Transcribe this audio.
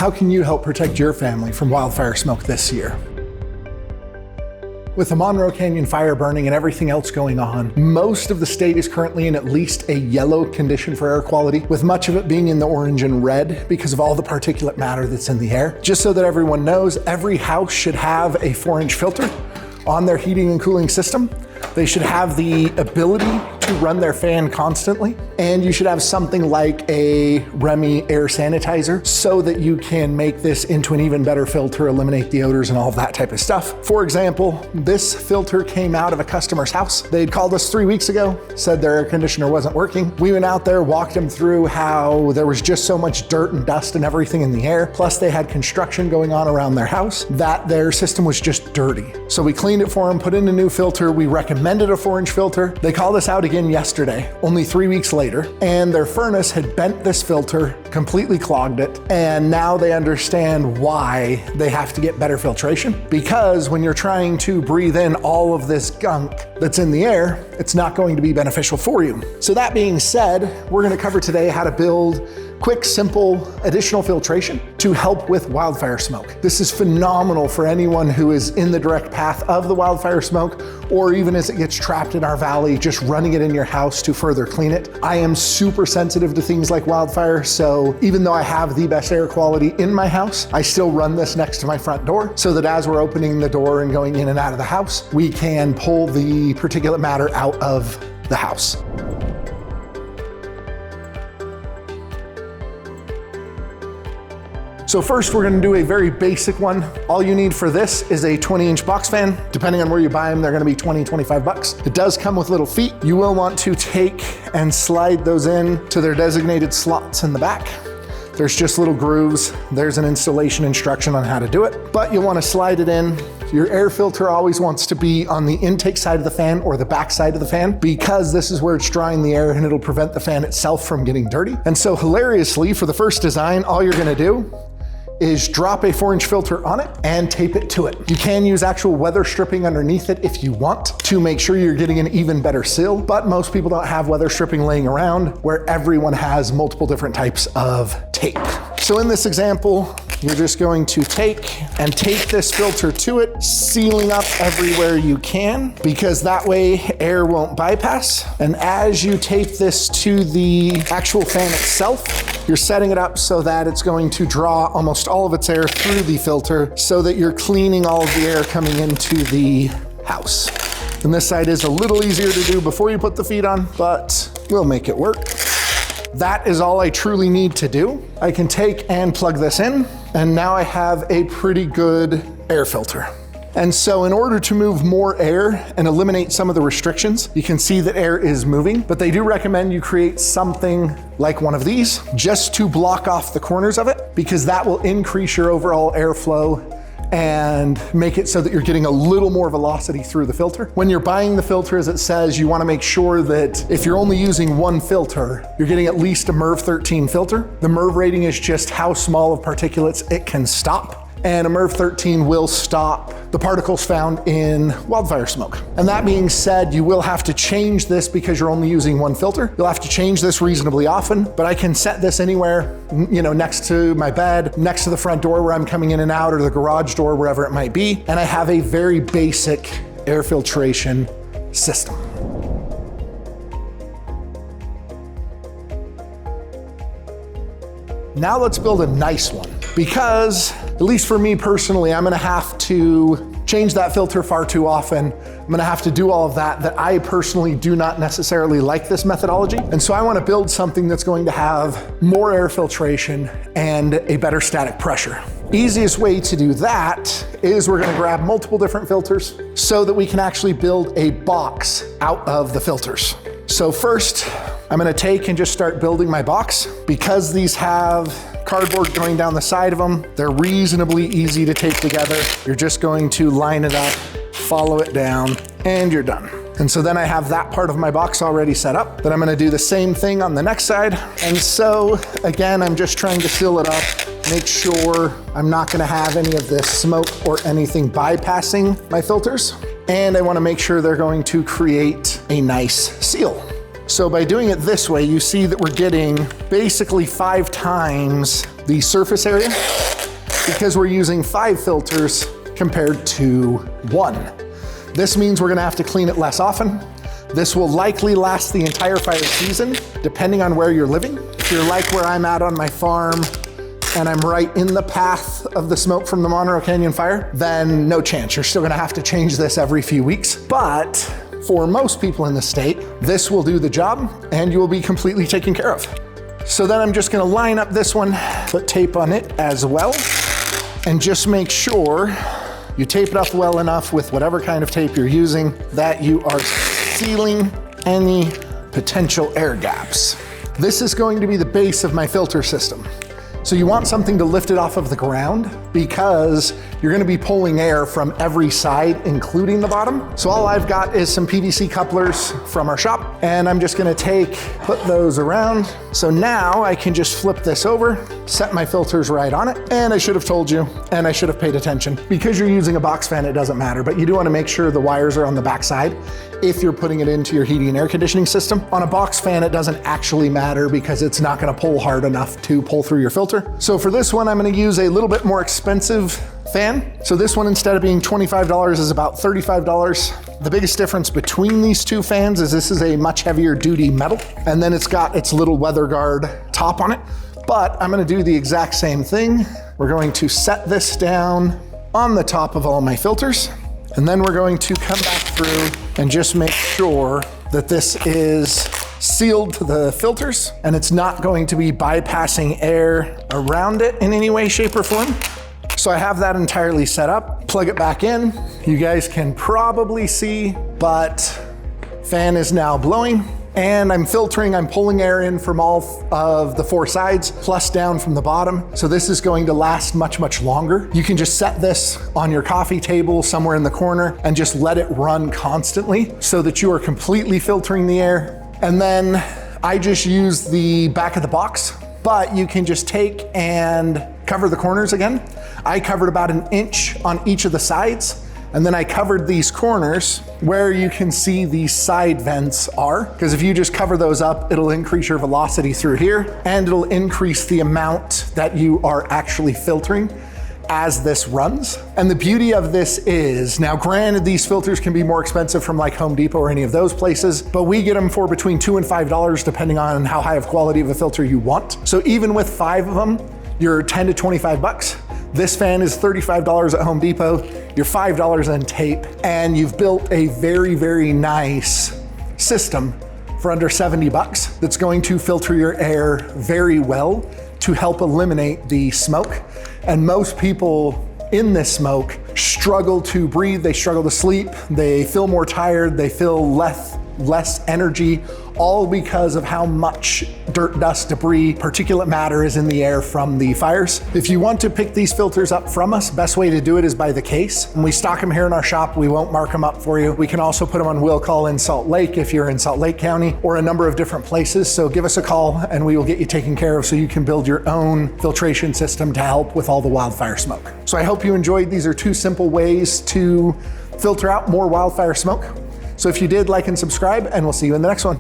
How can you help protect your family from wildfire smoke this year? With the Monroe Canyon fire burning and everything else going on, most of the state is currently in at least a yellow condition for air quality, with much of it being in the orange and red because of all the particulate matter that's in the air. Just so that everyone knows, every house should have a 4-inch filter on their heating and cooling system. They should have the ability to run their fan constantly, and you should have something like a Remy air sanitizer so that you can make this into an even better filter, eliminate the odors and all of that type of stuff. For example, this filter came out of a customer's house. They'd called us 3 weeks ago, said their air conditioner wasn't working. We went out there, walked them through how there was just so much dirt and dust and everything in the air, plus they had construction going on around their house, that their system was just dirty. So we cleaned it for them, put in a new filter. We recommended a 4-inch filter. They called us out again yesterday, only 3 weeks later, and their furnace had bent this filter, completely clogged it, and now they understand why they have to get better filtration. Because when you're trying to breathe in all of this gunk that's in the air, it's not going to be beneficial for you. So that being said, we're going to cover today how to build quick, simple, additional filtration to help with wildfire smoke. This is phenomenal for anyone who is in the direct path of the wildfire smoke, or even as it gets trapped in our valley, just running it in your house to further clean it. I am super sensitive to things like wildfire, so even though I have the best air quality in my house, I still run this next to my front door so that as we're opening the door and going in and out of the house, we can pull the particulate matter out of the house. So first, we're gonna do a very basic one. All you need for this is a 20-inch box fan. Depending on where you buy them, they're gonna be 20, 25 bucks. It does come with little feet. You will want to take and slide those in to their designated slots in the back. There's just little grooves. There's an installation instruction on how to do it, but you'll wanna slide it in. Your air filter always wants to be on the intake side of the fan or the back side of the fan, because this is where it's drying the air and it'll prevent the fan itself from getting dirty. And so hilariously, for the first design, all you're gonna do is drop a 4-inch filter on it and tape it to it. You can use actual weather stripping underneath it if you want to make sure you're getting an even better seal, but most people don't have weather stripping laying around where everyone has multiple different types of tape. So in this example, you're just going to take and tape this filter to it, sealing up everywhere you can, because that way air won't bypass. And as you tape this to the actual fan itself, you're setting it up so that it's going to draw almost all of its air through the filter so that you're cleaning all of the air coming into the house. And this side is a little easier to do before you put the feet on, but we'll make it work. That is all I truly need to do. I can take and plug this in, and now I have a pretty good air filter. And so in order to move more air and eliminate some of the restrictions, you can see that air is moving, but they do recommend you create something like one of these just to block off the corners of it, because that will increase your overall airflow and make it so that you're getting a little more velocity through the filter. When you're buying the filter, as it says, you wanna make sure that if you're only using one filter, you're getting at least a MERV 13 filter. The MERV rating is just how small of particulates it can stop. And a MERV 13 will stop the particles found in wildfire smoke. And that being said, you will have to change this because you're only using one filter. You'll have to change this reasonably often, but I can set this anywhere, next to my bed, next to the front door where I'm coming in and out, or the garage door, wherever it might be. And I have a very basic air filtration system. Now let's build a nice one, because at least for me personally, I'm gonna have to change that filter far too often. I'm gonna have to do all of that I personally do not necessarily like this methodology. And so I wanna build something that's going to have more air filtration and a better static pressure. Easiest way to do that is we're gonna grab multiple different filters so that we can actually build a box out of the filters. So first, I'm gonna take and just start building my box. Because these have cardboard going down the side of them, they're reasonably easy to tape together. You're just going to line it up, follow it down, and you're done. And so then I have that part of my box already set up. Then I'm gonna do the same thing on the next side. And so again, I'm just trying to seal it up, make sure I'm not gonna have any of this smoke or anything bypassing my filters. And I wanna make sure they're going to create a nice seal. So by doing it this way, you see that we're getting basically 5 times the surface area because we're using 5 filters compared to 1. This means we're gonna have to clean it less often. This will likely last the entire fire season, depending on where you're living. If you're like where I'm at on my farm, and I'm right in the path of the smoke from the Monroe Canyon fire, then no chance. You're still gonna have to change this every few weeks. But for most people in the state, this will do the job and you will be completely taken care of. So then I'm just gonna line up this one, put tape on it as well, and just make sure you tape it up well enough with whatever kind of tape you're using that you are sealing any potential air gaps. This is going to be the base of my filter system. So you want something to lift it off of the ground because you're gonna be pulling air from every side, including the bottom. So all I've got is some PVC couplers from our shop, and I'm just gonna put those around. So now I can just flip this over, set my filters right on it, and I should have told you, and I should have paid attention. Because you're using a box fan, it doesn't matter, but you do wanna make sure the wires are on the back side if you're putting it into your heating and air conditioning system. On a box fan, it doesn't actually matter because it's not gonna pull hard enough to pull through your filter. So for this one, I'm gonna use a little bit more expensive fan. So this one, instead of being $25, is about $35. The biggest difference between these two fans is this is a much heavier duty metal, and then it's got its little weather guard top on it. But I'm gonna do the exact same thing. We're going to set this down on the top of all my filters, and then we're going to come back through and just make sure that this is sealed to the filters and it's not going to be bypassing air around it in any way, shape, or form. So I have that entirely set up. Plug it back in. You guys can probably see, but fan is now blowing. And I'm filtering, I'm pulling air in from all of the 4 sides, plus down from the bottom. So this is going to last much, much longer. You can just set this on your coffee table somewhere in the corner and just let it run constantly so that you are completely filtering the air. And then I just use the back of the box, but you can just take and cover the corners again. I covered about 1 inch on each of the sides. And then I covered these corners where you can see these side vents are, because if you just cover those up, it'll increase your velocity through here and it'll increase the amount that you are actually filtering as this runs. And the beauty of this is, now granted, these filters can be more expensive from like Home Depot or any of those places, but we get them for between $2 and $5 depending on how high of quality of a filter you want. So even with 5 of them, you're 10 to 25 bucks. This fan is $35 at Home Depot, you're $5 in tape, and you've built a very, very nice system for under 70 bucks that's going to filter your air very well to help eliminate the smoke. And most people in this smoke struggle to breathe, they struggle to sleep, they feel more tired, they feel less energy, all because of how much dirt, dust, debris, particulate matter is in the air from the fires. If you want to pick these filters up from us, best way to do it is by the case. When we stock them here in our shop, we won't mark them up for you. We can also put them on will call in Salt Lake if you're in Salt Lake County, or a number of different places. So give us a call and we will get you taken care of so you can build your own filtration system to help with all the wildfire smoke. So I hope you enjoyed. These are 2 simple ways to filter out more wildfire smoke. So if you did, like and subscribe, and we'll see you in the next one.